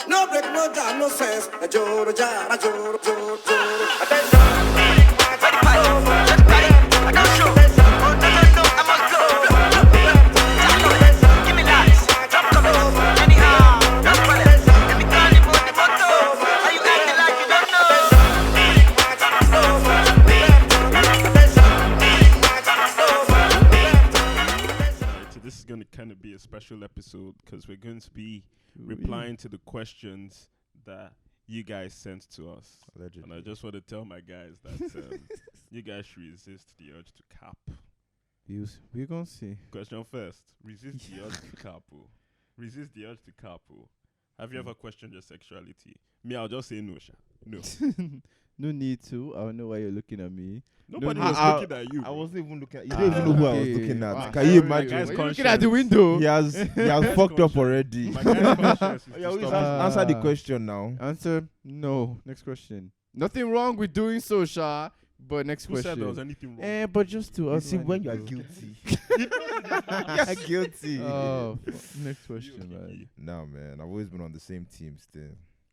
No break, no jam, no sense. A joro jar, a joro, joro, joro. Attention. This is going to kind of be a special episode because we're going to be replying to the questions that you guys sent to us. Allegedly. And I just want to tell my guys that you guys should resist the urge to cap. We're going to see. Question first. Resist the urge to cap. Resist the urge to cap. Have you ever questioned your sexuality? Me, I'll just say no, Sha. No. No need to. I don't know why you're looking at me. Nobody No, was looking at you. I wasn't even looking at you. Don't even know who I was looking at. Wow. Can you My imagine? guy's Why are you looking at the conscience. window? He has fucked up already. My guy's conscience is Yeah, to please stop. answer the question now. Answer no. Next question. Nothing wrong with doing so, Sha. But next Who said there was question. anything wrong? But just to You see, outline when it, you are bro. guilty, you are guilty. Oh, next question, You, man. Okiki. Nah, man, I've always been on the same team still.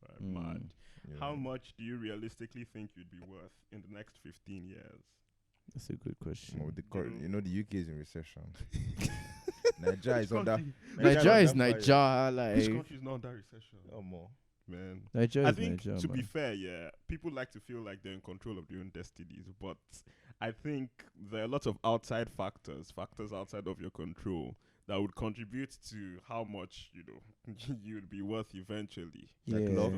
Right, mad. you How know. much do you realistically think you'd be worth in the next 15 years? That's a good question. Well, you know, the UK is in recession. Nigeria is under. Nigeria is under fire. Nigeria, Which like country is not under recession? Oh, more. Man. Nigeria I is think, Nigeria, to be man. fair, yeah, people like to feel like they're in control of their own destinies, but I think there are a lot of outside factors outside of your control that would contribute to how much, you'd be worth eventually. Like Yeah. luck.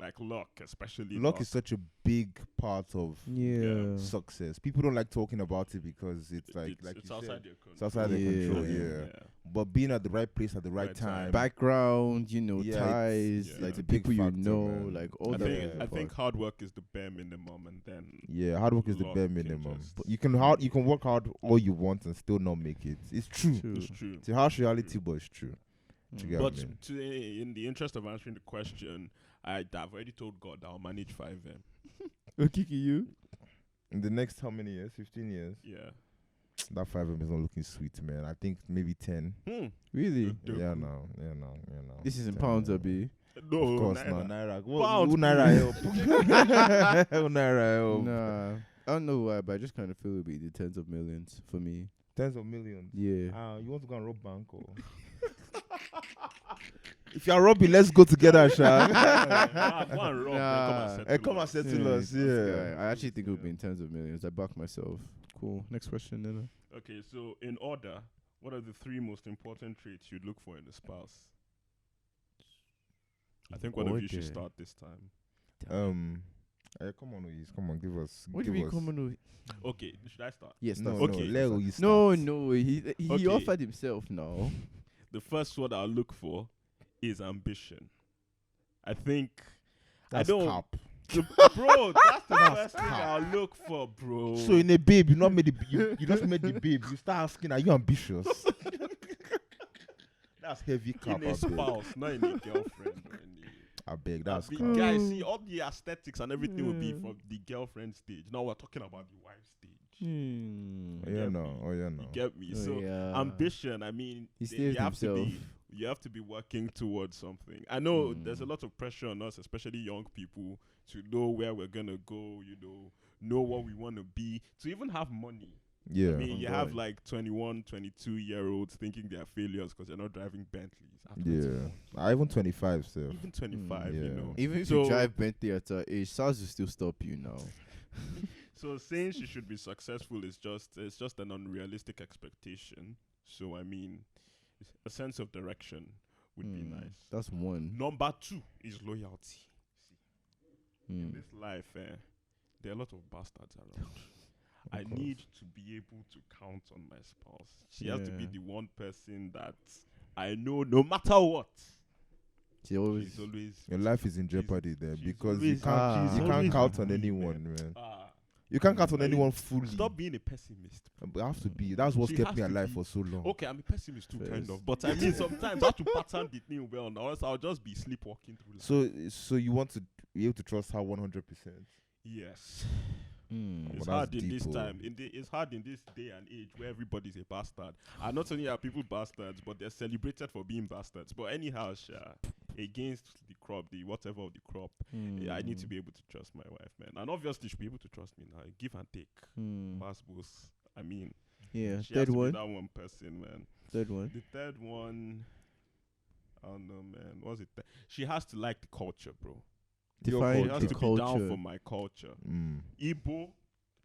Like luck, especially Luck is such a big part of Yeah. success. People don't like talking about it because it's like it's you outside said, your control. it's outside their control. Yeah. Yeah. But being at the right place at the right Right time. time. Background, Yeah, ties, it's like a the big people you factor, know, man. like all I that. think Yeah. I think hard work is the bare minimum, and then Yeah, hard work is the luck bare can minimum. just- But you can work hard all you want and still not make it. It's true. it's true. It's a harsh reality, but it's true. Do you get what I But mean? in the interest of answering the question, I've already told God that I'll manage 5M. Okiki, you? In the next how many years? 15 years. Yeah. That 5M is not looking sweet, man. I think maybe 10. Really? Yeah, no. This is in 10, pounds, yeah. Abi. No, Of course, Naira. no. Naira. Pounds, Who Naira help? Who Naira help? Nah. I don't know why, but I just kind of feel it'll be the tens of millions for me. Tens of millions. Yeah. You want to go and rob bank or? If you are robbing, let's go together, Sha. Go and rob, then Nah. come and settle Come and us. settle us, yeah. I actually think it would be in tens of millions. I back myself. Cool. Next question, then. Okay, so in order, what are the 3 most important traits you'd look for in a spouse? I think one of you should Order. start this time. Come on, Ohiz. Come on, give us. What do you give mean us. common? Okay, should I start? Yes. No, Okay. no, let Ohiz No, start. no. He Okay. offered himself now. The first one I'll look for is ambition. I think That's I don't, cap. bro. That's the That's first thing cap. I'll look for, bro. So in a babe, you not made you just made the babe. You start asking, are you ambitious? That's heavy cap. in a spouse, not in a girlfriend. Or in I beg. a, That's big cap. guy. See, all the aesthetics and everything will be from the girlfriend stage. Now we're talking about the wife stage. Oh yeah, no. Oh yeah, no. You get me? Oh, So yeah. ambition. I mean, He you steers have to himself. be. You have to be working towards something. I know there's a lot of pressure on us, especially young people, to know where we're gonna go. Know what we want to be, to even have money. Yeah. I mean, you have God. like 21, 22-year-olds thinking they're failures because they're not driving Bentleys. at Yeah. 24. I even 25 still. Even 25, you yeah. know. Even if So- you drive Bentley at her age, SARS will still stop you now. So saying she should be successful is just an unrealistic expectation. So I mean, a sense of direction would be nice. That's one. Number 2 is loyalty. In Mm. this life, there are a lot of bastards around. I need to be able to count on my spouse. She has to be Yeah. the one person that I know no matter what. She always. She's always. Your life is in jeopardy there she's because you always- can't she's you can't always count on with me, anyone, man. Ah, You can't count on I mean, anyone fully. stop being a pessimist. But I have to be. That's what's She kept has me to alive be- for so long. Okay, I'm a pessimist too, kind First. of. But I mean, sometimes I have to pattern the thing well, or else I'll just be sleepwalking through life. So you want to be able to trust her 100%? Yes. Mm. It's Well, hard that's in this deep, oh. time. It's hard in this day and age where everybody's a bastard. And not only are people bastards, but they're celebrated for being bastards. But anyhow, against the crop, the whatever of the crop. I need to be able to trust my wife, man. And obviously, she should be able to trust me now. Give and take. Pass both. I mean, Yeah. she has Third to one. be that one person, man. Third one. The third one, I don't know, man. What's it? She has to like the culture, bro. Define She has the to be down culture. for my culture. Igbo,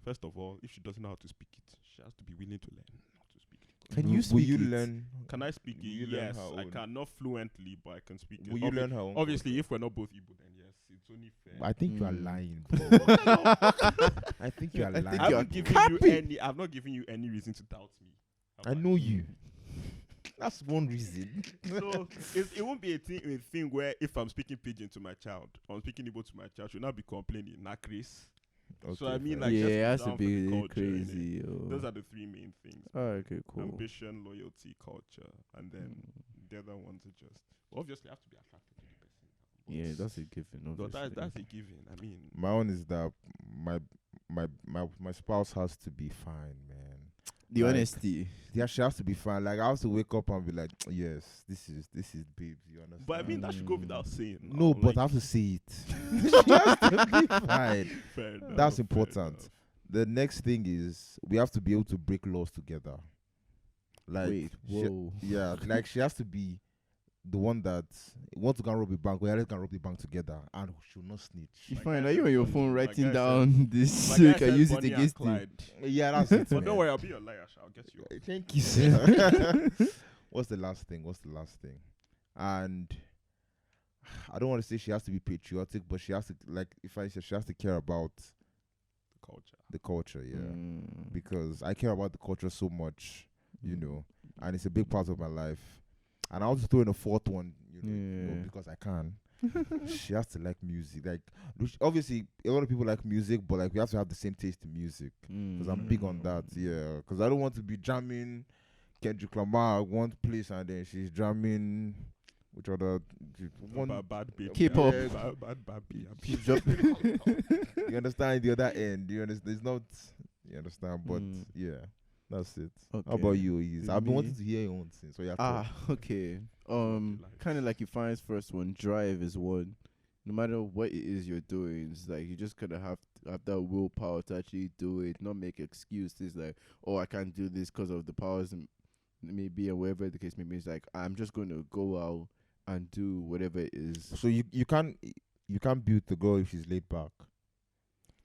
first of all, if she doesn't know how to speak it, she has to be willing to learn how to speak it. Can you Will speak you it? learn? Can I speak Will it? you learn Yes, her I own? can, not fluently, but I can speak it. Will you learn her own Obviously, culture? if we're not both Igbo, then yes, it's only fair. I think you are Mm. lying, bro. I think you are I think lying. I you are haven't given you capping. any. I've not given you any reason to doubt me. I know you. That's one reason. So it won't be a thing where if I'm speaking pidgin to my child, or I'm speaking Igbo to my child, she'll not be complaining. Nah, Chris. So I mean, fair. like, Yeah, just it has to down for the be culture, innit? crazy. Those are the three main things. Okay, cool. Ambition, loyalty, culture, and then the other ones are just obviously have to be attracted to the person. Yeah, that's a given. So Obviously. that's a given. I mean, My own is that my spouse has to be fine, man. the like- honesty. Yeah, she has to be fine. Like I have to wake up and be like, yes, this is babes. You understand? but I mean that should go without saying. no, now, but like, I have to say it. She has to be fine. fair enough, That's fair important. enough. The next thing is we have to be able to break laws together. Like, Wait, whoa. yeah, like she has to be the one that wants to go and rob a bank. We can rob the bank together, and she'll not snitch. You My find guy are you said on your Bonnie- phone my writing guy down this My so guy you can said use it Bonnie and against him? Clyde. Yeah, that's it. But don't man. worry, I'll be your liar. I'll get you. Thank you, sir. What's the last thing? And I don't want to say she has to be patriotic, but she has to, like, if I said she has to care about Culture. the culture, yeah. Mm. Because I care about the culture so much, you know, and it's a big part of my life. And I also throw in a fourth one, you know, Yeah. because I can. She has to like music. Like, obviously, a lot of people like music, but like we have to have the same taste in music. Because I'm big on that, yeah. Because I don't want to be jamming Kendrick Lamar at one place and then she's jamming which other one. Bad baby. K-pop. Bad baby. Keep dropping. You understand the other end? You understand? It's not. You understand? But Mm. yeah, that's it. Okay. How about you, Ohiz? I've been Me? wanting to hear your own thing, so you have to. Okay. Life. Kind of like Ifeanyi's first one. Drive is one. No matter what it is you're doing, it's like you just kind of have to have that willpower to actually do it. Not make excuses like, oh, I can't do this because of the powers and maybe or whatever the case may be. It's like I'm just going to go out and do whatever it is. So you can't build the girl if she's laid back.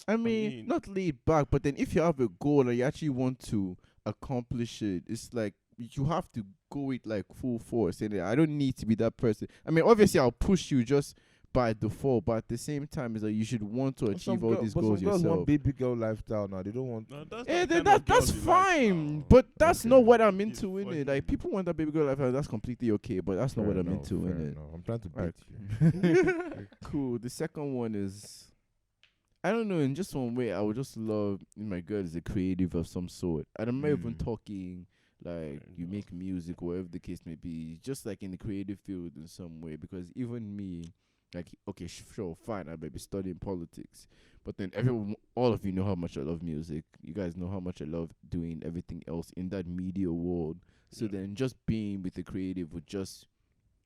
I mean, not laid back, but then if you have a goal and you actually want to accomplish it, it's like you have to go with like full force. And I don't need to be that person. I mean, obviously, I'll push you just by default, but at the same time, it's like you should want to achieve all these goals some girls yourself. want baby girl lifestyle now. They don't want. No, that's Yeah, not the then kind of that's girls you fine, like, but that's Okay. not what I'm It's into in for it. him. Like people want that baby girl lifestyle, that's completely okay, but that's not what I'm into fair in it. enough. I'm trying to bait Alright. you. Cool. The second one is, I don't know, in just one way, I would just love my girl is a creative of some sort. And I'm not even talking like you make music, whatever the case may be, just like in the creative field in some way. Because even me, like, okay, sure, fine, I may be studying politics, but then everyone, all of you know how much I love music. You guys know how much I love doing everything else in that media world. So Yeah. then just being with the creative would just,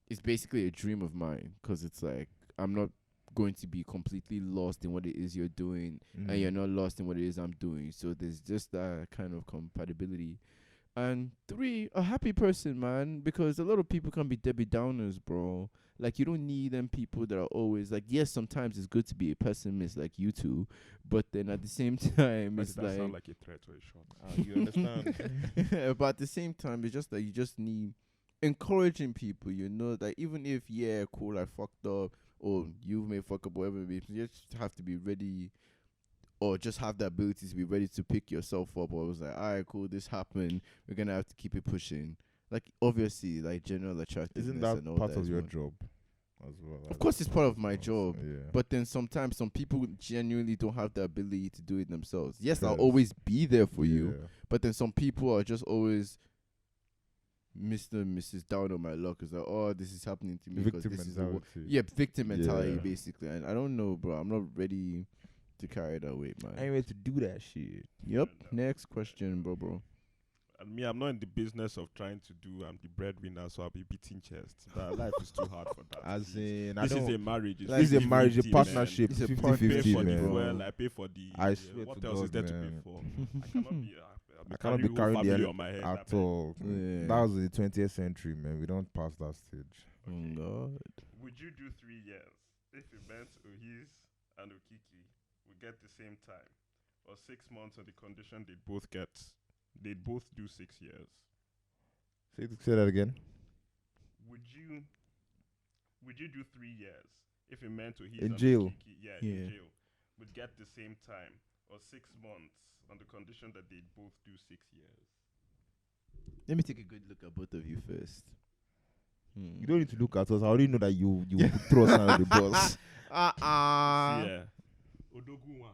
it's basically a dream of mine, because it's like I'm not going to be completely lost in what it is you're doing, and you're not lost in what it is I'm doing. So there's just that kind of compatibility. And 3, a happy person, man, because a lot of people can be Debbie Downers, bro. Like, you don't need them people that are always like, yes, sometimes it's good to be a pessimist like you two, but then at the same time, Why it's did that sound like like a threat or a shot? You understand? but at the same time, it's just that you just need encouraging people, you know, that even if, yeah, cool, I fucked up, or you may fuck up, whatever it may be, you just have to be ready, or just have the ability to be ready to pick yourself up. Or it was like, all right, cool, this happened, we're gonna have to keep it pushing. Like, obviously, like, general attractiveness. Isn't that and all part that of as your well. job as well? Of course, it's part of my job. Yeah. But then sometimes some people genuinely don't have the ability to do it themselves. Yes, I'll Yes. always be there for you, Yeah. but then some people are just always Mr. and Mrs. down on my luck. It's like, oh, this is happening to me because Victim this is mentality. victim mentality, Yeah. basically. And I don't know, bro. I'm not ready to carry that weight, man. I ain't ready to do that shit. Yep. Next question, bro. And me, I'm not in the business of trying to do. I'm the breadwinner, so I'll be beating chests. That life is too hard for that. As please. in, I This is don't. a marriage. It's This is a 50-50, marriage, a man. partnership. It's a 50 I pay 50, for the man. fuel. I pay for the. I swear what to else is God, there to pay man. for? I cannot be. I cannot be carrying the family en- on my head. at all. Yeah. That was the 20th century, man. We don't pass that stage. Oh God. Would you do 3 years if you meant Ohiz and Okiki would get the same time, or 6 months on the condition they'd both do 6 years? Say that again. Would you do 3 years if it meant Ohiz In and jail? Okiki, Yeah. in jail, would get the same time, or 6 months on the condition that they'd both do 6 years? Let me take a good look at both of you first. You don't need to look at us. I already know that you will throw us under the bus. See, yeah. Odogu one.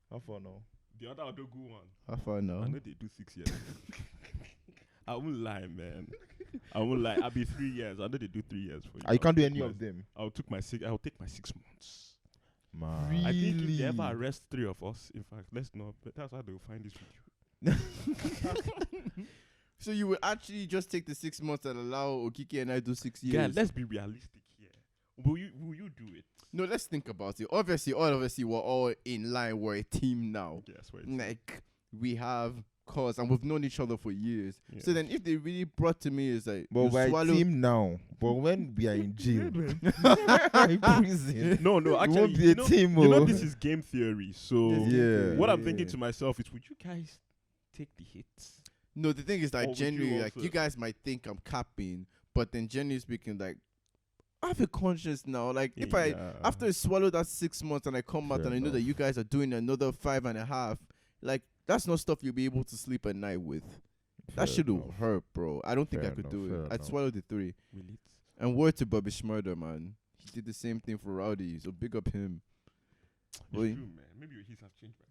How far now? The other Odogu one. How far now? I know they do 6 years. I won't lie, man. I won't lie. I'll be 3 years. I know they do 3 years for you. You can't do I'll any take of them. I'll take my 6 months. Man. I think if they ever Really? arrest 3 of us, in fact, let's not. But that's how they'll find this video. So you would actually just take the 6 months and allow Okiki and I do 6 years? Yeah, let's be realistic here. Will you do it? No, let's think about it. Obviously, we're all in line. We're a team now. Yes, wait. Like, we have cause and we've known each other for years. Yeah. So then if they really brought to me, it's like, But you we're a swallow. team now. But when we are in jail, in prison, No, we actually, won't be a team. you know oh. this is game theory. So Yeah. what I'm thinking to myself is, would you guys take the hits? No, the thing is Or that would you generally, like, also- you guys might think I'm capping, but then generally speaking, like, I have a conscience now. Like, if I after I swallow that 6 months and I come out Fair and I know that enough. you guys are doing another 5.5, like, that's not stuff you'll be able to sleep at night with. Fair That should enough. hurt, bro. I don't think Fair I could enough, do fair it. I'd enough. swallow the 3. Will it? And word to Bobby Schmurder, man. He did the same thing for Rowdy, so big up him. It's Boy. true, man. Maybe he's have changed my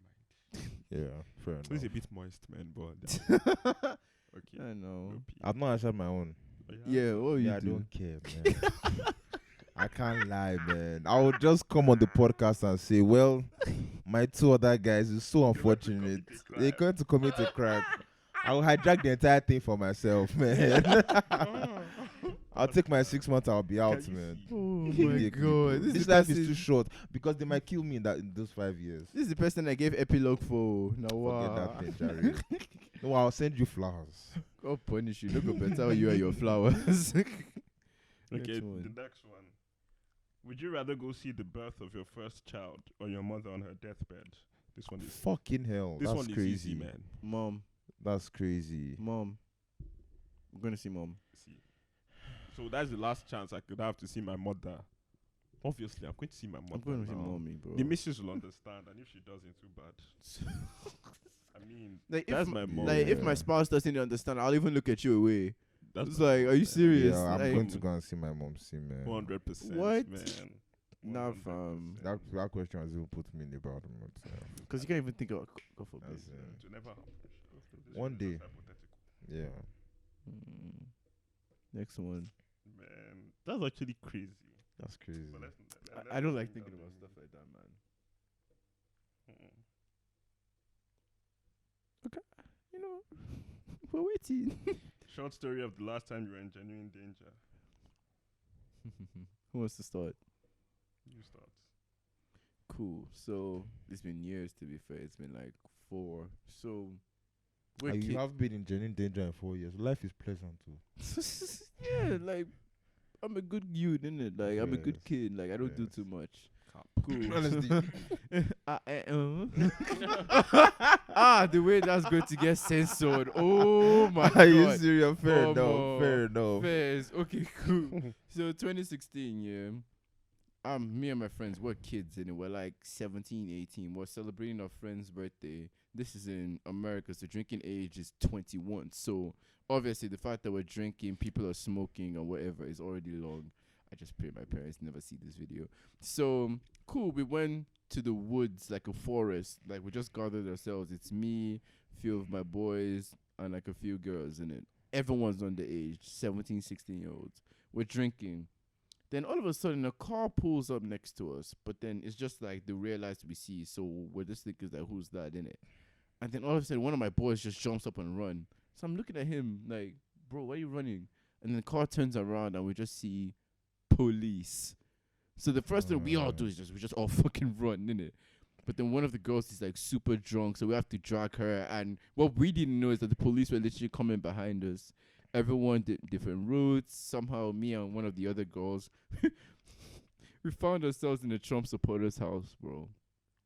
mind. Yeah, fair enough. This is a bit moist, man, but okay. I know. No pee. I've not answered my own. Oh, Yeah, what you Yeah, I do? don't care, man. I can't lie, man. I would just come on the podcast and say, well, my 2 other guys is so unfortunate. They're going to commit a crime. I'll hijack the entire thing for myself, man. I'll take my 6 months. I'll be out, Can you man. see? Oh Give me my a clip, bro. god. This life is too short because they might kill me in those 5 years. This is the person I gave epilogue for. Now Forget wow. that thing, Jerry. No, I'll send you flowers. God punish you. Look how better you and your flowers. Okay, Next one. the next one. Would you rather go see the birth of your first child or your mother on her deathbed? This one is Fucking hell. this That's one crazy, is easy, man. Mom. That's crazy. Mom. I'm gonna see mom. See, so that's the last chance I could have to see my mother. Obviously, I'm going to see my mother. I'm going to see now. mommy, bro. The missus will understand, and if she doesn't, too bad. I mean, Like, that's if, my mom. like, if Yeah. my spouse doesn't understand, I'll even look at you away. That's It's my like, mom, are you man. serious? Yeah, I'm Like, going to go and see my mom, man. 100%. What? Man. Nah, 100%. fam. That question has even put me in the bad mood. Because you can't even think about God forbid. That's, It will never happen. This One is day. just hypothetical. yeah. Next one. Man, that's actually crazy. That's crazy. But I don't like thinking about stuff like that, man. You know, we're waiting. Short story of the last time you were in genuine danger. Who wants to start? You start. Cool. So it's been years, to be fair. It's been like 4. So we're You kid- have been in genuine danger in 4 years. Life is pleasant too. yeah, like I'm a good youth, innit? Like I'm a good Yes. kid. Like I don't do Yes. too much. Cool. Honestly. The way that's going to get censored. Oh my Are you god. serious? Fair Come enough. on. Fair enough. Fairs. Okay, cool. So 2016, yeah. Me and my friends, we're kids and we're like 17, 18. We're celebrating our friend's birthday. This is in America, so drinking age is 21. So obviously the fact that we're drinking, people are smoking or whatever is already long. I just pray my parents never see this video. So cool, we went to the woods, like a forest. Like we just gathered ourselves. It's me, few of my boys, and like a few girls in it. Everyone's under age, 17, 16-year-olds. We're drinking. Then all of a sudden, a car pulls up next to us. But then it's just like the rear lights we see. So we're just thinking, like, who's that in it? And then all of a sudden, one of my boys just jumps up and run. So I'm looking at him like, bro, why are you running? And then the car turns around and we just see police. So the first thing we all do is we just all fucking run, innit? But then one of the girls is like super drunk, so we have to drag her. And what we didn't know is that the police were literally coming behind us. Everyone did different routes. Somehow, me and one of the other girls, we found ourselves in the Trump supporters' house, bro.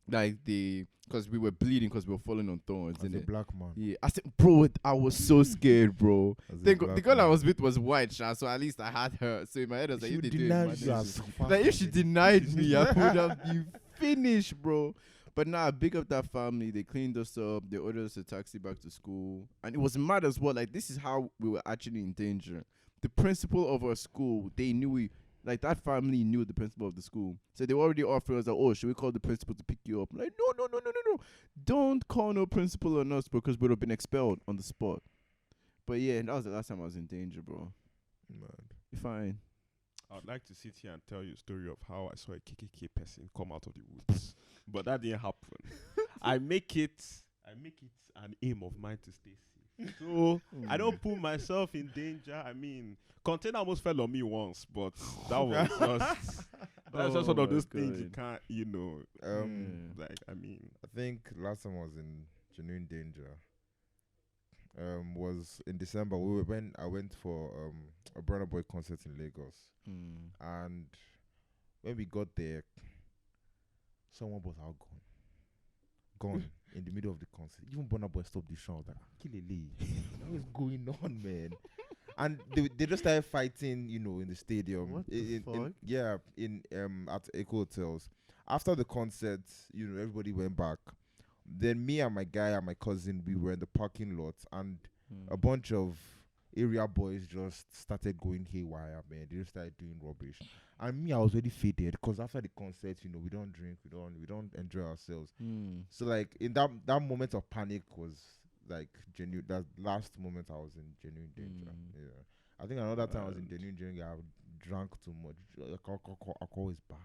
Like because we were bleeding because we were falling on thorns. As a Innit? black man. Yeah, I said, bro, I was so scared, bro. As a The black girl I man. was with was white, so at least I had her. So in my head, I was like, She if they would do it, deny man, you they as should- fast like if as she they- denied me, I would have been finished, bro. But nah, big up that family. They cleaned us up. They ordered us a taxi back to school, and it was mad as well. Like this is how we were actually in danger. The principal of our school, they knew we. Like that family knew the principal of the school, so they were already offering us like, "Oh, should we call the principal to pick you up?" I'm like, no, don't call no principal on us because we would have been expelled on the spot. But yeah, that was the last time I was in danger, bro. Mad. You're fine. I'd like to sit here and tell you a story of how I saw a KKK person come out of the woods, but that didn't happen. I make it an aim of mine to stay safe. So I don't put myself in danger. I mean, container almost fell on me once, but that was just that's just one Oh of those my things you God. can't, like I mean, I think last time I was in genuine danger was in December. When I went for a Burna Boy concert in Lagos, and when we got there, someone was out gone in the middle of the concert. Even Burna Boy stopped the show. I was like, Kilele, what is going on, man? And they just started fighting, in the stadium. What the fuck? In at Echo Hotels. After the concert, everybody went back. Then me and my guy and my cousin, we were in the parking lot, and a bunch of area boys just started going haywire, man. They just started doing rubbish. And me, I was already faded because after the concert, we don't drink, we don't enjoy ourselves. So like in that moment of panic was like genuine. That last moment I was in genuine danger. Yeah, I think another time I was in genuine danger. I drank too much. Alcohol is bad.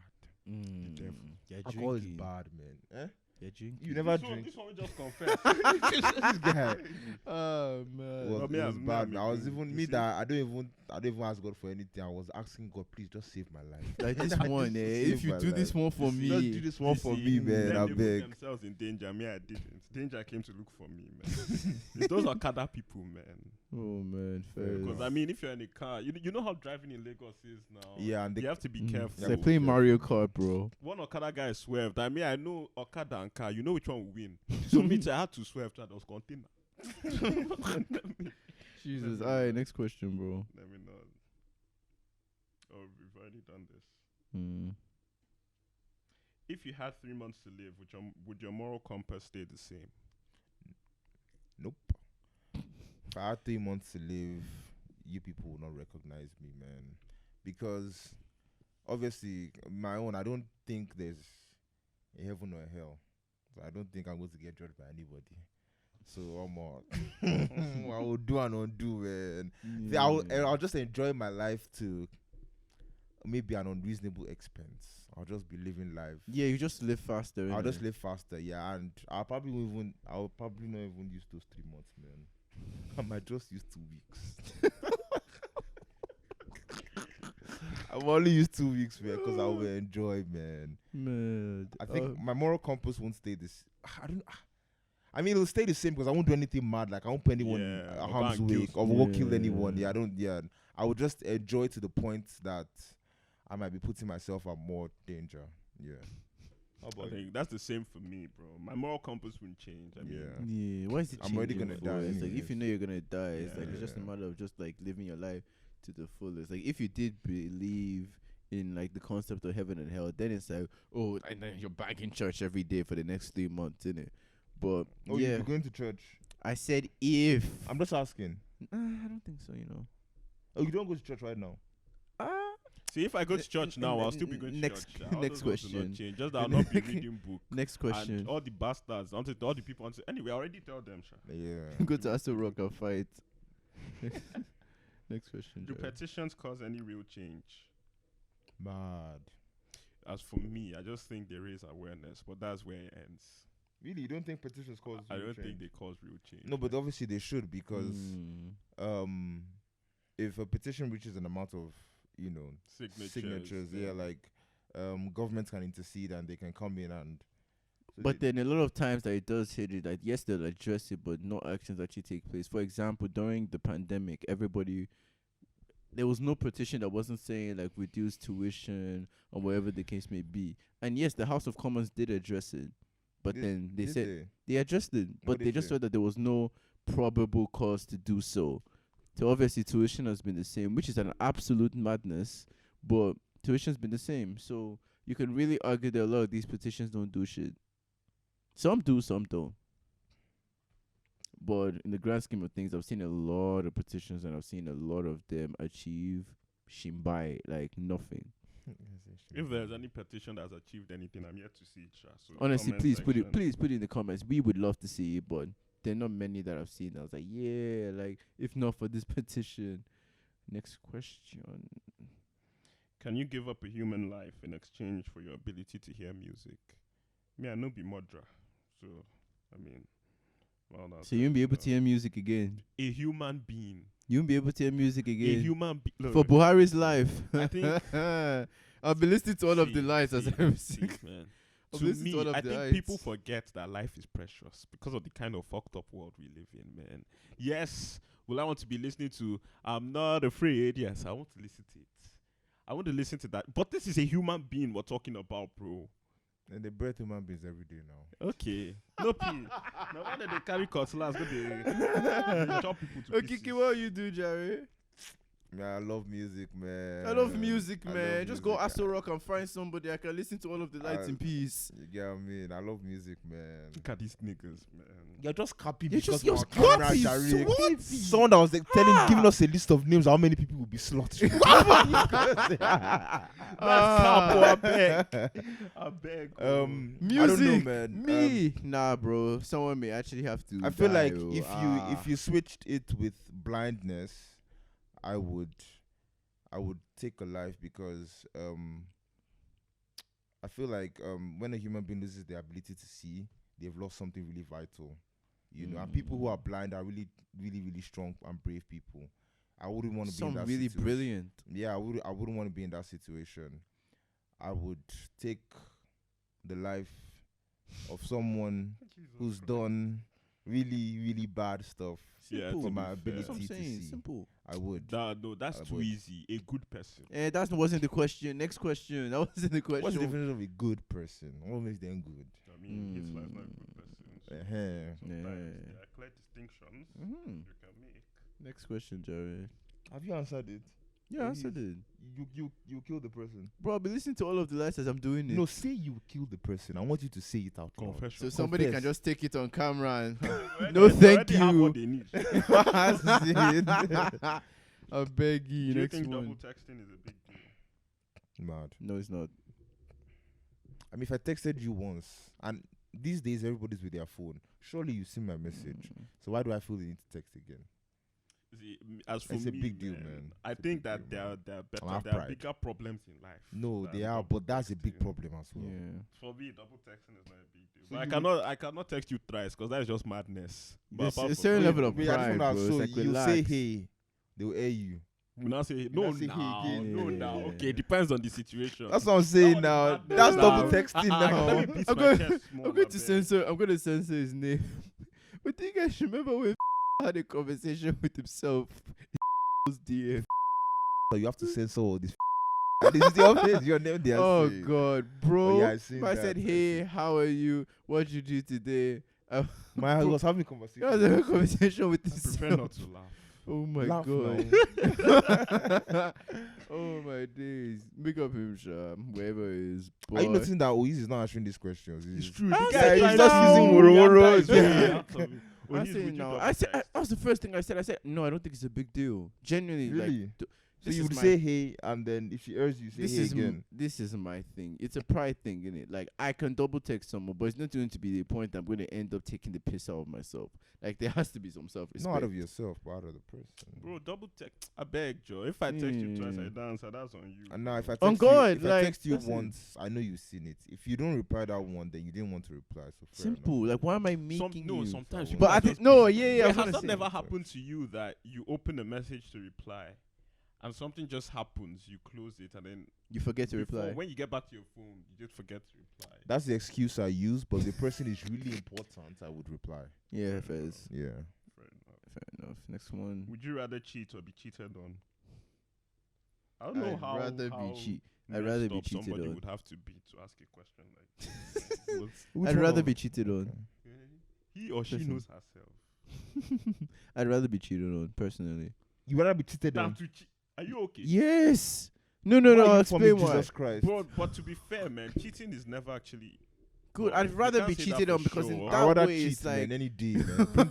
Alcohol is bad, man. Eh? Yeah, drink. You never this one, drink. this one we just confessed. This guy Oh man. was, But me, it was I'm- bad. me, Man. I'm I was good. even You me see? that I don't even ask God for anything. I was asking God, please just save my life. Like this Just one, save if you my do this life. one for Just me, do this one for You me, see, man. them, I they put beg. themselves in danger. Me, I didn't. Danger came to look for me, man. It's those Okada people, man. oh man, Because fair. I mean, if you're in a car, you know how driving in Lagos is now. Yeah, and you have to be It's careful. like playing Mario Kart, bro. One Okada guy swerved. I mean, I know Okada and car. You know which one will win. So me, too, I had to swerve to those container. Jesus. Alright, next question, bro. Let me know. Oh, we've already done this. Hmm. If you had 3 months to live, would your moral compass stay the same? Nope. If I had 3 months to live, you people will not recognize me, man. Because obviously, my own, I don't think there's a heaven or a hell. So I don't think I'm going to get judged by anybody. So I will do and undo, man. See, I'll just enjoy my life to maybe an unreasonable expense. I'll just be living life. Yeah, you just live faster. I'll innit? just live faster, yeah, and I'll probably not even use those 3 months, man. I might just use 2 weeks. I've only used 2 weeks, man, because I will enjoy, man. Man, I think my moral compass won't stay this. I mean, it'll stay the same because I won't do anything mad. Like I won't put anyone in Yeah, or harm's go and kill way or won't kill Yeah. anyone. Yeah, I don't. Yeah, I will just enjoy to the point that I might be putting myself at more danger. Yeah. How I about you? think that's the same for me, bro. My moral compass won't change. I mean, Yeah. Yeah, why is it I'm already changing gonna for? die It's like if anyways. you know you're gonna die, it's like it's just a Yeah. matter of just like living your life to the fullest. Like if you did believe in like the concept of heaven and hell, then it's like, oh, and then you're back in church every day for the next 3 months, innit? But Oh, yeah, you're going to church? I said if. I'm just asking. I don't think so, you know. Oh, you don't go to church right now? see, if I go to church now, I'll still be going to next- church. All next those ones will not question. change. Just that I'll not be reading book. Next question. And all the bastards, all the people. Anyway, I already tell them. Sha. Yeah. Go to Astor Rock and fight. Next question. Do Joe. petitions cause any real change? Mad. As for me, I just think there is awareness, but that's where it ends. Really, you don't think petitions cause I real don't change? think they cause real change. No, but obviously they should, because if a petition reaches an amount of signatures, governments can intercede and they can come in and. But then a lot of times that it does hit it, like yes, they'll address it, but no actions actually take place. For example, during the pandemic, there was no petition that wasn't saying like reduce tuition or whatever the case may be. And yes, the House of Commons did address it, but then they said they addressed it, but they just said that there was no probable cause to do so. So obviously tuition has been the same, which is an absolute madness, but tuition's been the same. So you can really argue that a lot of these petitions don't do shit. Some do, some don't. But in the grand scheme of things, I've seen a lot of petitions and I've seen a lot of them achieve shimbai, like nothing. If there's any petition that's achieved anything, I'm yet to see it. So Honestly, please put section. it in the comments. We would love to see it, but there are not many that I've seen. I was like, yeah, like if not for this petition. Next question. Can you give up a human life in exchange for your ability to hear music? Me, I know be mudra. So, I mean, well, So you won't be able to hear music again. a human being. You won't be able to hear music A again. human being. For Buhari's life. I think I'll be listening to all of the See, lies as see, I'm see, saying. man. I've To listened me, to all of I the think lies. people forget that life is precious because of the kind of fucked up world we live in, man. Yes, will I want to be listening to I'm Not Afraid? Yes, I want to listen to it. I want to listen to that. But this is a human being we're talking about, bro. And they birth human beings every day now. Okay. No P. Now why did they carry cutlass? Go they chop people to Okiki, pieces. what you do, Jerry? Man, I love music, man. I love music, I man. love Just go music. Aso Rock and find somebody I can listen to all of the lights in peace. You get what I mean? I love music, man. Look at these niggas, man. You're just happy You're because just- of you're our camera, happy, Sharik. what? Someone that was like, giving us a list of names, how many people will be slaughtered. That's capo, I beg. I beg. Music, I don't know, man. me, nah, bro. Someone may actually have to. I feel die, like oh. if you switched it with blindness, I would take a life, because I feel like when a human being loses their ability to see, they've lost something really vital. You know, and people who are blind are really, really, really strong and brave people. I wouldn't want to be in some that really situation. brilliant. Yeah, I wouldn't want to be in that situation. I would take the life of someone who's done really, really bad stuff Yeah, Simple. for to my be fair. ability That's what I'm to saying. see. Simple. I would. No, that's too would. easy. A good person. That wasn't the question. Next question. That wasn't the question. What's the definition of a good person? What makes them good? I mean, Hitler's not a good person. So sometimes there are clear distinctions you can make. Next question, Jared. Have you answered it? Yeah, I answered it. You kill the person. Bro, I'll be listening to all of the lights as I'm doing it. No, say you kill the person. I want you to say it out loud. Confession. So somebody Confess. can just take it on camera and Already- no, they thank already have you. what they need. I beg you. Do you Next think double one. texting is a big deal? Mad. No, it's not. I mean, if I texted you once, and these days everybody's with their phone, surely you see my message. So why do I feel the need to text again? See, as for It's a me, big deal, man. I It's a think big that deal, there man. are I have there are pride. bigger problems in life. No, than they are, double but that's a big texting. problem as well. Yeah. For me, double texting is not a big deal. So But you I cannot text you thrice because that is just madness. But There's apart a from certain that, level of Wait, I just pride, wanna- bro. It's so like you relax. say hey, they will air you. we now say You no now say hey now, again. no Yeah. now. Okay, depends on the situation. That's what I'm saying one is now. madness That's now. double texting now. Let me beat I'm my going- chest more, I'm going my to bad. censor. I'm going to censor his name. But do you guys remember when had a conversation with himself? DM. So you have to censor all this. This is your face, your name. They are Oh saying. God, bro! yeah, I seen If I that, said, I "Hey, how are you? What you do today?" My I Bro, was having a I conversation. was having a conversation with I prefer himself. not to laugh. Oh my Laugh God! Oh my days! Make up him, wherever he is. Are you Boy. noticing that Ohiz is not answering these questions? It's He's- true. I The said guy he's is just now- using woro-woro. Yanta is very out of it. I Ohiz, say would you no. double I said text? that was the first thing I said. I said no. I don't think it's a big deal. Genuinely, Really? like So This you is would my- say hey, and then if she urges you, say this hey is again. this is my thing. It's a pride thing, innit? Like I can double text someone, but it's not going to be the point I'm going to end up taking the piss out of myself. Like there has to be some self-respect. Not out of yourself, but out of the person. Bro, double text. I beg, Joe. If I text you twice, I Mm. don't answer. That's on you. And now if I text On you, God, if like, I text you that's it. once, I know you've seen it. If you don't reply that one, then you didn't want to reply. So fair Simple. enough. Like why am I making you? Sometimes. But people But I are think just- no, Wait, yeah. I was has gonna that say. never happened to you that you open a message to reply, and something just happens, you close it, and then You forget to before- reply. when you get back to your phone, you just forget to reply. That's the excuse I use, but if the person is really important, I would reply. Yeah, fairs. Yeah. Fair enough. Fair enough. Next one. Would you rather cheat or be cheated on? I don't know I'd how. rather how be cheat. I'd messed rather be up cheated somebody on. would have to be to ask a question like. But I'd rather be cheated on. he or she Listen. knows herself. I'd rather be cheated on personally. You rather be cheated Damn on. to cheat. Are you okay? Yes. No. Why I'll you for me, explain why. Jesus Christ. But to be fair, man, cheating is never actually Good. well, I'd you rather can't be say that cheated for on because sure. in I'd I that rather way cheat, it's like man, any day, man.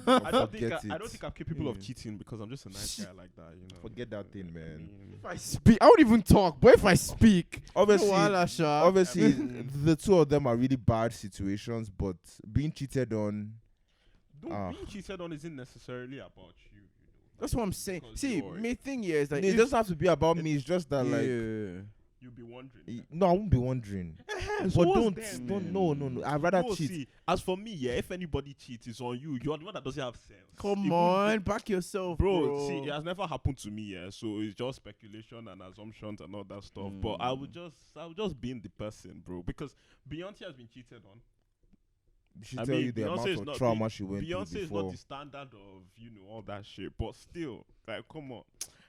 I don't think Forget I don't think I'm capable Yeah. of cheating because I'm just a nice guy like that, you know. Forget that thing, I man. mean, if I speak, I won't even talk. But if I speak, Obviously, no wahala, sha. obviously, I mean- the two of them are really bad situations, but being cheated on, being cheated on isn't necessarily about you. That's what I'm saying. Because See, you're- my thing here is that it if- doesn't have to be about me. It's just that, like, yeah. You'll be wondering. no, I won't be wondering. So But what's don't, then, don't, man? no. I'd rather No, cheat. see, as for me, yeah, if anybody cheats, it's on you. You're the one that doesn't have sense. Come Even on, back yourself, bro. See, it has never happened to me, yeah. So it's just speculation and assumptions and all that stuff. But I would just be in the person, bro, because Beyonce has been cheated on. She I tell mean, you the Beyonce amount is of not- trauma she went Beyonce through is not before. the standard of all that shit, but still, like, come on.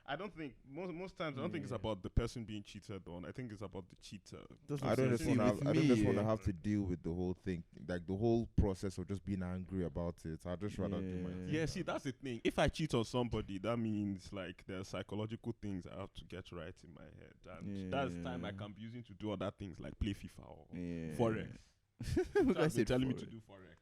I don't think most times I don't think it's about the person being cheated on. I think it's about the cheater. I don't just See, want with to. I don't just me, want to have to deal with the whole thing, like the whole process of just being angry about it. I just rather do my thing. Yeah, see, that's the thing. If I cheat on somebody, that means like there's psychological things I have to get right in my head, and that's time I Yeah. can be using to do other things like play FIFA or Yeah. forex. Look, So I I've been said telling me to forex. do forex.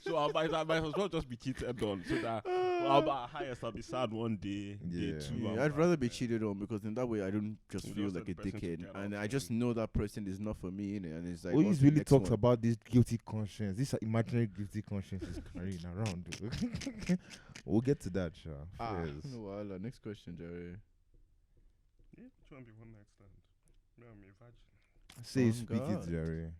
So I might as well just be cheated on, so that well, at highest I'll be sad one day, Yeah. day two. Yeah, I'm I'd back, rather be man. cheated on because in that way I don't just You feel just like let a the person dickhead, get out and I and just know that person is not for me, innit? And it's like Ohiz what's the really next talks one? about this guilty conscience. This imaginary guilty conscience is carrying around. We'll get to that, Sha. Yes. No, wahala. Next question, Jerry. Yeah, which one be one night stand? No, I'm a virgin. Say Oh, it, speak God. it, Jerry.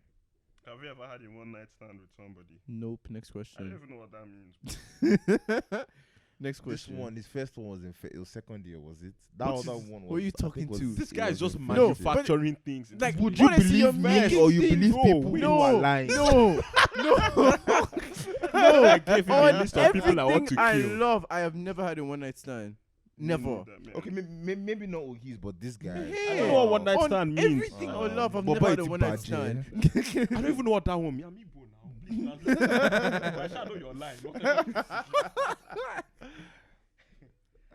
Have you ever had a one night stand with somebody? Nope. Next I don't question. even know what that means. Next This question. one, his first one was in it was second year, was it? That What other is- one was. who are you I think talking was- to? This it guy was is just in No, first but- year. manufacturing things. in like, this Would world. you honestly, you're believe me making or you things- believe No, people we- who are No, lying? no, I gave him a On list of people I want to everything kill. love, I have never had a one night stand. Never. Okay, maybe not Ohiz, but this guy. I don't know what one night On stand means. everything on love, I've But never had boy, a it's one night bad, stand. I don't even know what that one means. I'm Igbo now. Please translate. I shall know your line.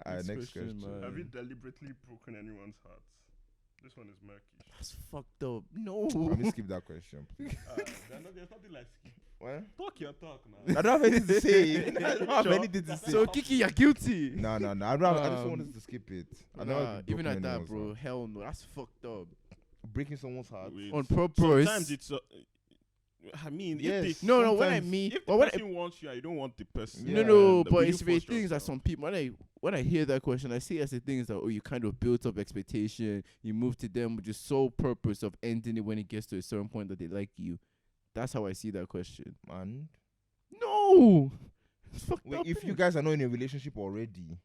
Alright, Next next question, question. man. Have you deliberately broken anyone's heart? This one is murky. That's fucked up. No. Let me skip that question, please. There's nothing like skip. What? Talk your talk now. I don't have anything to say. I don't have Sure. anything to say. So Kiki, you're guilty. No. I just wanted to skip it. I don't Nah, have to even broken at that, anyone's bro. heart. Hell no. That's fucked up. Breaking someone's heart. Wait. On purpose. Sometimes it's. I mean, Yes. if the, No, when I sometimes- mean, if the but when I, person wants you, and you don't want the person. Yeah. no, then but will you it's very force things that yourself? some people when I hear that question, I see it as the things that you kind of built up expectation, you move to them with the sole purpose of ending it when it gets to a certain point that they like you. That's how I see that question. Man. No, it's fucked Wait, up, if you innit? guys are not in a relationship already,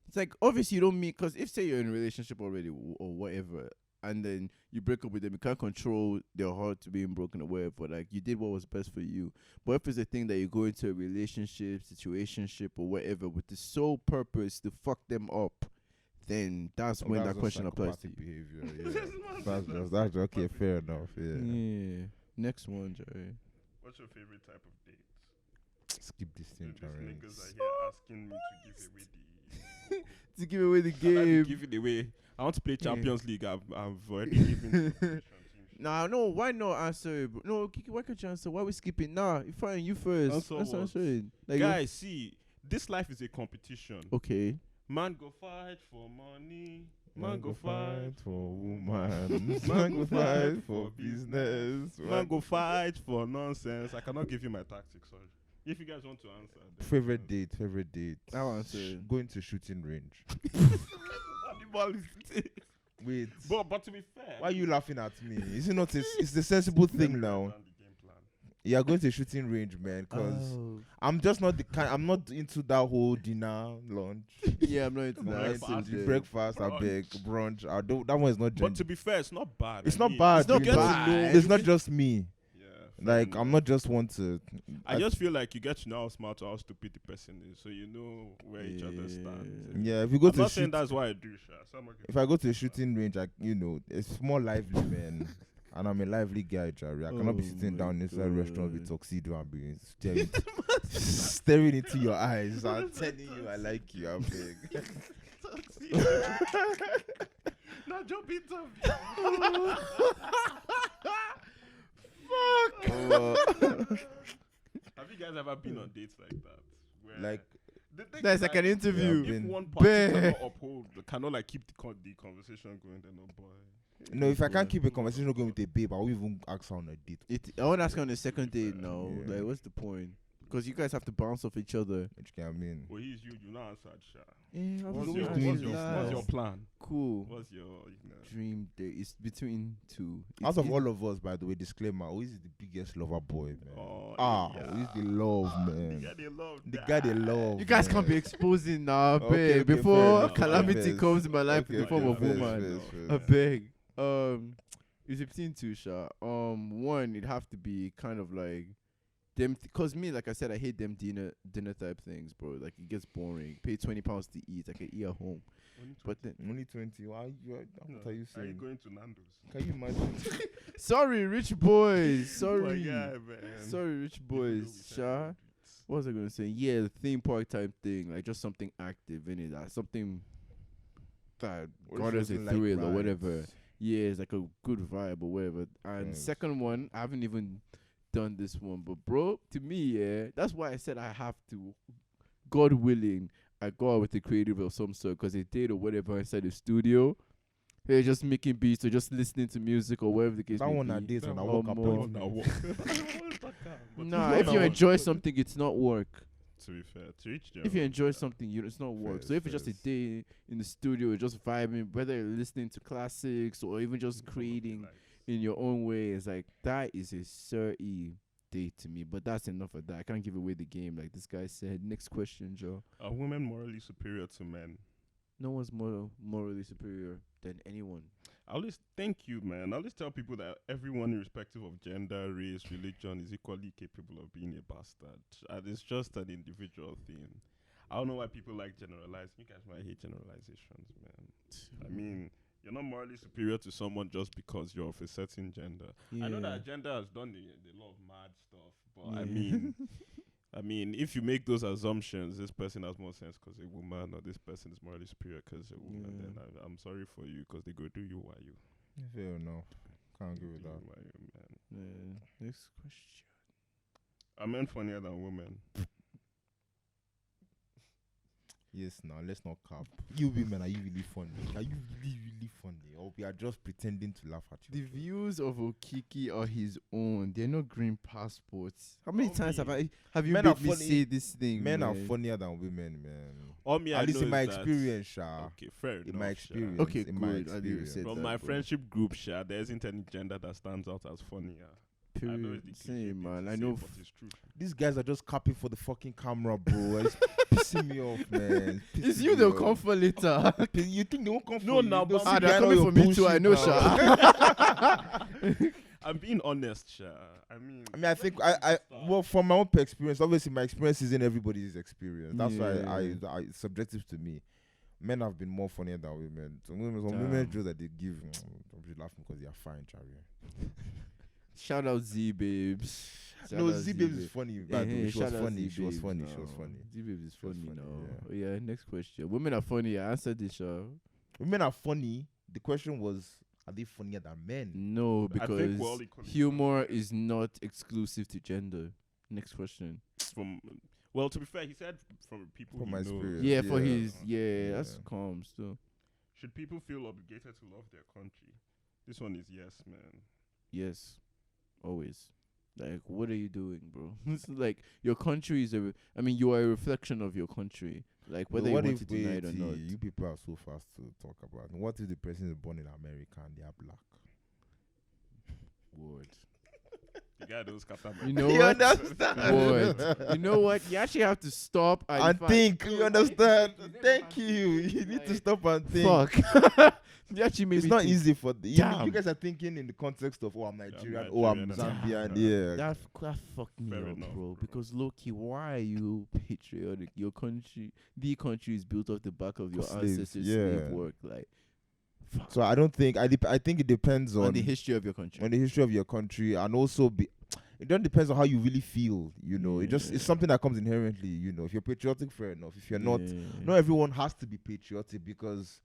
It's like obviously you don't mean because if say you're in a relationship already or whatever, and then you break up with them, you can't control their heart to being broken or whatever. Like you did what was best for you. But if it's a thing that you go into a relationship, situationship, or whatever with the sole purpose to fuck them up, then that's when that just question applies to psychopathic you. behavior. Yeah. that's okay. Fair enough. Yeah. Yeah. Next one, Jerry. What's your favorite type of date? Skip this thing, These Jerry. niggas are here asking me to give away the. To give away the Can I be game. giving away. I want to play Yeah. Champions League. I've already given. Nah, no, why not answer it, bro? No, Kiki, why can't you answer? Why we skipping? Nah, you fine, you first. Answer Let's what? answer it. Like, Guys, see, this life is a competition. okay. Man go fight for money. Man go fight for woman. Man go fight for business. Man go fight for nonsense. I cannot give you my tactics, sorry. If you guys want to answer. then Favorite date. I'll answer. Going to shooting range. Wait. But to be fair. Why are you laughing at me? Is it not? It's the sensible thing now. Yeah, going to shooting range, man. Cause I'm just not the kind. I'm not into that whole dinner, lunch. Yeah, I'm not into Breakfast. that. Breakfast, I beg, brunch. I don't. That one is not. But to be fair, it's not bad. It's I not mean, bad. It's not you know. bad. It's not just me. Yeah. Like I'm not just one to. I just feel like you get to know how smart or how stupid the person is, so you know where each other stand. Yeah, if you go I'm to not saying shoot, that's why I do, Sha. if I go to a shooting range, it's more lively, man. And I'm a lively guy, Jerry. I cannot be sitting down inside a restaurant with tuxedo and be staring into your eyes. I'm telling you, I like you. I'm big. Now jump into Have you guys ever been on dates like that? Where Like, the thing That's is, like an interview. Yeah, if been- one party Bear. cannot uphold, cannot like keep the conversation going, then oh boy. no, if I can't keep a conversation going with a babe, I won't even ask her on a date. I want to ask you on the second date now. Yeah. Like, what's the point? Because you guys have to bounce off each other. Which can I mean? Well, he's you not answered, Sha. What's What's your plan? Cool. What's your Dream date? It's between two. Out of all of us, by the way, disclaimer: Ohiz is the biggest lover boy, man. Oh, Ohiz the love, man. The guy they love. You guys man. can't be exposing now, Okay, babe. okay, Before fair enough. calamity Okay, comes in my life in the form of fair, woman. fair. I beg. It's between two, Sha. One, it'd have to be kind of like them, cause me, like I said, I hate them dinner type things, bro. Like it gets boring. Pay £20 to eat. I can eat at home. But then, Only 20. Why? What are you Are you saying? going to Nando's? Can you imagine? sorry, rich boys. Sorry, My guy, man. sorry, rich Even though boys. we said Sha. no dates. What was I gonna say? Yeah, the theme park type thing, like just something active in it, like something that got us a Something like thrill or whatever. rides. Yeah, it's like a good vibe or whatever. And Yes. second one, I haven't even done this one, but bro, to me, yeah, that's why I said I have to. God willing, I go out with a creative of some sort, because a date or whatever inside the studio, they're just making beats or just listening to music or whatever the case That may one I be. did on a Or walk more. appointment. Nah, if you enjoy something, it's not work. To be fair, to each If you enjoy something, it's not work. So if it's just a Fairs. day in the studio, just vibing, whether you're listening to classics or even just creating in your own way, it's like that is a certain date to me. But that's enough of that. I can't give away the game, like this guy said. Next question, Joe. Are women morally superior to men? No one's more morally superior than anyone. I always thank you, man. I always tell people that everyone, irrespective of gender, race, religion, is equally capable of being a bastard. And it's just an individual thing. I don't know why people like generalizing. You guys might hate generalizations, man. I mean, you're not morally superior to someone just because you're of a certain gender. I know that gender has done the lot of mad stuff, but I mean, if you make those assumptions, this person has more sense because a woman, or this person is morally superior because a woman, then I'm sorry for you because they go do you why you. Fair enough. Can't give Do it you that. why you, man. Next question. Are men funnier than women? Yes, now let's not cap. You women, are you really funny? Are you really funny? Or we are just pretending to laugh at The you? views of Okiki are his own. They're not green passports. How many times have you Men made are me funny. say this thing? Men are man? funnier than women, man. All me, I At least know in my is that- experience, Sha. Okay, fair enough. In my Sha. experience. Okay, in my good. I knew you experience. said From that, my bro. friendship group, Sha, there isn't any gender that stands out as funnier. I know Period. it's the cliche Same, thing man. to I say, know. but it's true. These guys are just capping for the fucking camera, bro. It's pissing me off, man. It's Pissing you me they'll off. come for later. You think they won't come No, for you? now, They'll but- see They're behind coming all for your me too. I bullshit know, now. Sha. I'm being honest, Sha. I mean, I think well, from my own experience, obviously my experience isn't everybody's experience. That's Yeah. why it's subjective to me. Men have been more funnier than women. Some women jokes that they give. I'm just laughing because they are fine, Charlie. Shout out Z babes. Shout No, out Z Babes is funny. By the way, she was shout out funny. She was Z-Babes funny. now. She was funny. Z babes is She was funny funny, now. Yeah, next question. Women are funny. I answered this, Sha. Women are funny. The question was, are they funnier than men? No, I think we're because all equally humor funny. is not exclusive to gender. Next question. from Well, to be fair, he said from people From he my knows. experience. Yeah, for Yeah. his that's Yeah. calm still. Should people feel obligated to love their country? This one is yes, man. Yes, always. Like, what are you doing, bro? It's like your country is I mean, you are a reflection of your country. Like But whether you what want if to deny it or not. you people are so fast to talk about it? What if the person is born in America and they are black? Word. The guy does scatter my You know You what? understand? Word. You know what? You actually have to stop And find- think, you understand? You never Thank have to you. think, You need to like, stop and think. Fuck. You actually made It's me not think. easy for you Damn. guys are thinking in the context of, oh, I'm Nigerian, I'm oh, I'm Nigerian. Zambian. Yeah. That fucked me Fair up, enough, bro. bro. Because low-key, why are you patriotic? Your country, the country is built off the back of your Slaves, ancestors' yeah. slave work. Like, fuck. So I don't think I think it depends On on the history of your country. the history of your country, and also it don't depends on how you really feel. You know, it's something that comes inherently. You know, if you're patriotic, fair enough. If you're not, not everyone has to be patriotic because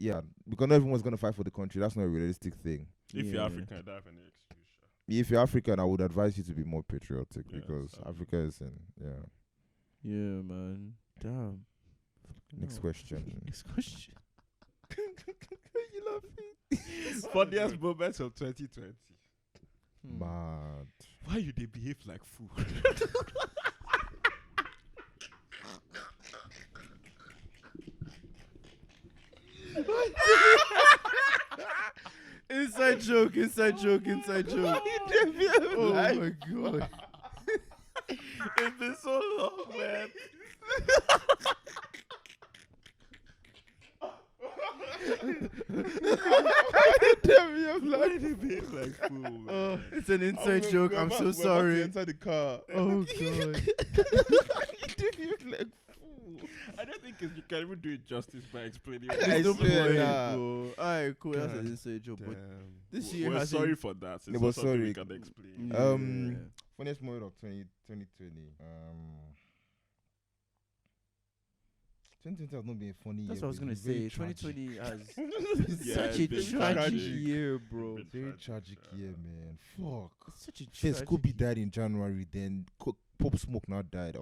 not everyone's gonna fight for the country. That's not a realistic thing. If Yeah. you're African, I don't have any excuse. If you're African, I would advise you to be more patriotic Yeah, because absolutely. Africa is in. Yeah. Yeah, man. Damn. Next No. question. Next question. You laughing? Funniest moments of 2020. Mad. Why you they behave like fool? Inside joke, inside joke, inside joke. Oh my god. It's been so long, man. Why they behave like fool? Man? Oh, it's an inside joke. I'm so sorry. Inside the car. Oh god. I don't think you can even do it justice by explaining. I There's no swear, point, nah. bro. Alright, cool. That's an God inside joke. But Damn. this year We're hasn't- sorry for that. It's No, not but something we sorry. can explain. Yeah. Funniest moment of 2020. 2020 has not been a funny That's year. what I was but gonna it's been very say. tragic. 2020 has Yeah, such it's a been tragic tragic. year, bro. It's Very been tragic year, man. Fuck. It's such a First, tragic Kobe died in January. Then Pop Smoke now died.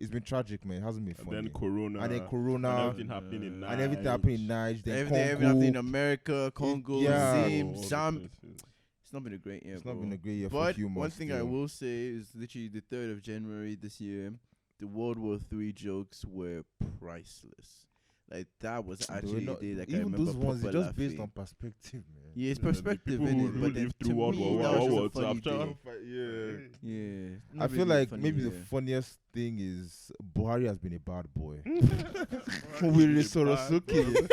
It's been tragic, man. It hasn't been And funny. then Corona. And then And Corona. everything happening in And everything happened in Niger. Then Everything Congo. happened in America, Congo, yeah. Zim, All the Zam. places. It's not been a great year, It's bro. not been a great year for But humor. one thing I still. will say is literally the 3rd of January this year, the World War III jokes were priceless. Like, that was They were actually not- a day that I even remember those ones, it's proper just based laughing. on perspective, man. Yeah, it's Yeah, the perspective, people who innit? But then lived to through World me, War that One, was World just a War funny Two Yeah. day. Yeah. I not feel really a like funny maybe the year. funniest thing is Buhari has been a bad boy. Really With Sorosuke.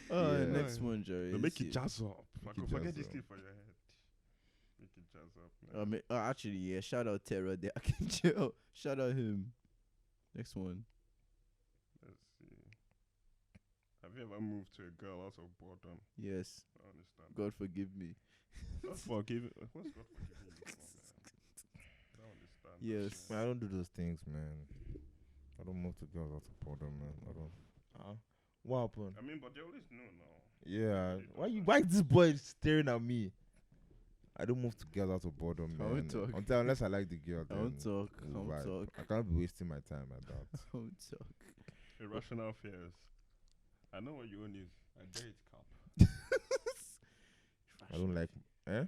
Yeah. Next one, Jerry. They make Let's it see. jazz up. Make it Forget jazz this up. thing for your head. Make it jazz up, man. Actually, yeah. Shout out Terra there. I can chill. Shout out him. Next one. Let's see. Have you ever moved to a girl out of boredom? Yes. I understand. God forgive me. God forgive. What's God forgive me for, man? I don't understand. that Yes. shit. Man, I don't do those things, man. I don't move to girls out of boredom, man. I don't. What happened? I mean, but they always know now. Yeah. Why is this boy staring at me? I don't move to girls out of boredom, I man. won't talk. Unless I like the girl. I won't then talk. I we'll won't vibe. talk. I can't be wasting my time like that. I won't talk. Irrational fears. I know what you own is. I dare it cap. I don't like. I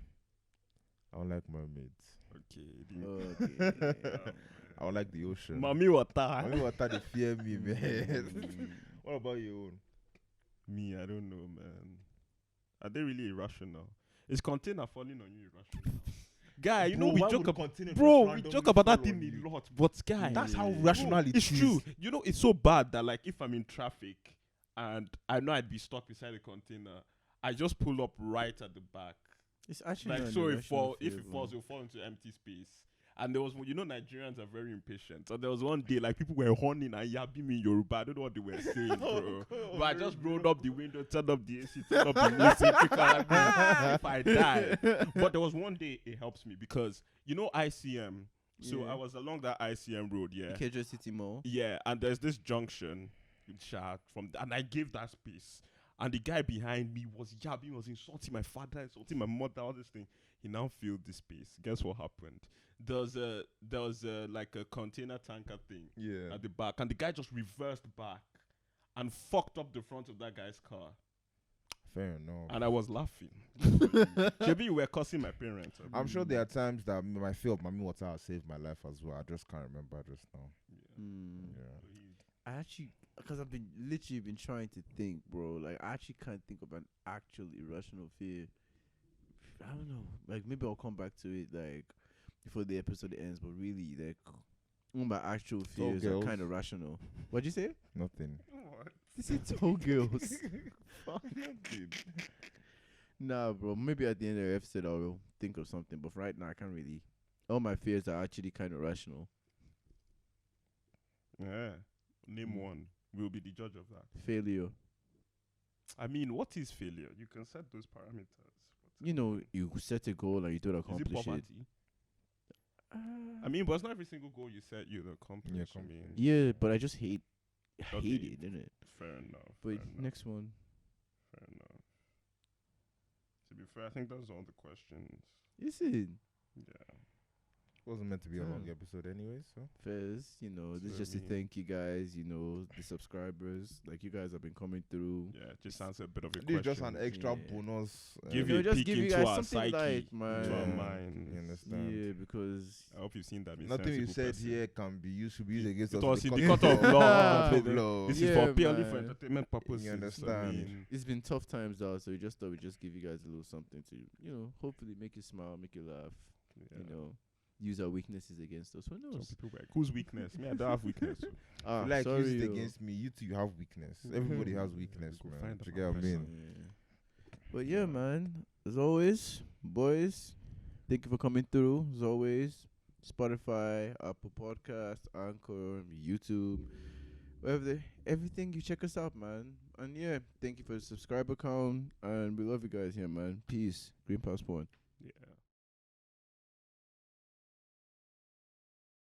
don't like mermaids. Okay. Okay. I don't like the ocean. Mommy water. Mommy water, they fear me, man. What about your own? Me, I don't know, man. Are they really irrational? Is container falling on you irrational? Guy, you know we joke about we joke about that thing a lot, but guy, That's how Yeah. rational it it's is. true. You know, it's so bad that like if I'm in traffic and I know I'd be stuck beside the container, I just pull up right at the back. It's actually Like not an so irrational if fear, it bro. falls, it'll fall into empty space. And there was, you know, Nigerians are very impatient. So there was one day, like, people were horning and yabbing me in Yoruba. I don't know what they were saying, bro. But I just rolled up the window, turned up the AC, turned up the music. Because if I die. But there was one day it helps me because, you know, ICM. So Yeah. I was along that ICM road, yeah. Ikeja City Mall. Yeah, and there's this junction in Shah and I gave that space. And the guy behind me was yabbing, was insulting my father, insulting my mother, all this thing. He now filled the space. Guess what happened? there was like a container tanker thing Yeah. at the back, and the guy just reversed back and fucked up the front of that guy's car, Fair enough. and I was laughing. Maybe you were cursing my parents. I'm sure there are times that my fear of Mami Water has saved my life as well. I just can't remember just now. I actually, because I've been literally been trying to think, bro. Like, I actually can't think of an actual irrational fear. I don't know. Like, maybe I'll come back to it, like, before the episode ends. But really, like, all my actual fears are girls. kind of rational. What'd you say? Nothing. What? This is tall girls. Fuck, nothing. Nah, bro. Maybe at the end of the episode, I'll think of something. But for right now, I can't really. All my fears are actually kind of rational. Yeah. Name one. We'll be the judge of that. Failure. I mean, what is failure? You can set those parameters. You know, you set a goal and you don't Is it accomplish it. poverty? I mean, but it's not every single goal you set you'll accomplish. Yeah, I mean, Yeah, but I just hate Okay. it, innit? fair enough. But fair enough, next one. fair enough. To be fair, I think that's all the questions. Is it? Yeah. Wasn't meant to be a long Damn. episode anyway, so. Fairs, you know, this is So just to me. thank you guys, you know, the subscribers. Like, you guys have been coming through. Yeah, just answer a bit of a This question. is just an extra Yeah. bonus. Give You you know, a just peek give you into guys our something psyche, light, man. into our Yeah. minds. You understand? Yeah, because I hope you've seen that. Nothing you said here can be used to be used against It us. was in in the the court of law. Court of law. This Yeah, is for purely for man. entertainment purposes. You I understand? mean, it's been tough times out, so we just thought we'd just give you guys a little something to, you know, hopefully make you smile, make you laugh, yeah. you know, use our weaknesses against us. Who Some knows? people were like, whose weakness? Me, I don't have weakness. Ah, Like sorry, use it yo. against me. You two, you have weakness. Everybody has weakness, Go man. find Do you a get what I person. mean? Yeah. But yeah, man. As always, boys, thank you for coming through. As always, Spotify, Apple Podcast, Anchor, YouTube, everything you check us out, man. And yeah, thank you for the subscriber count, and we love you guys here, man. Peace. Green Passport.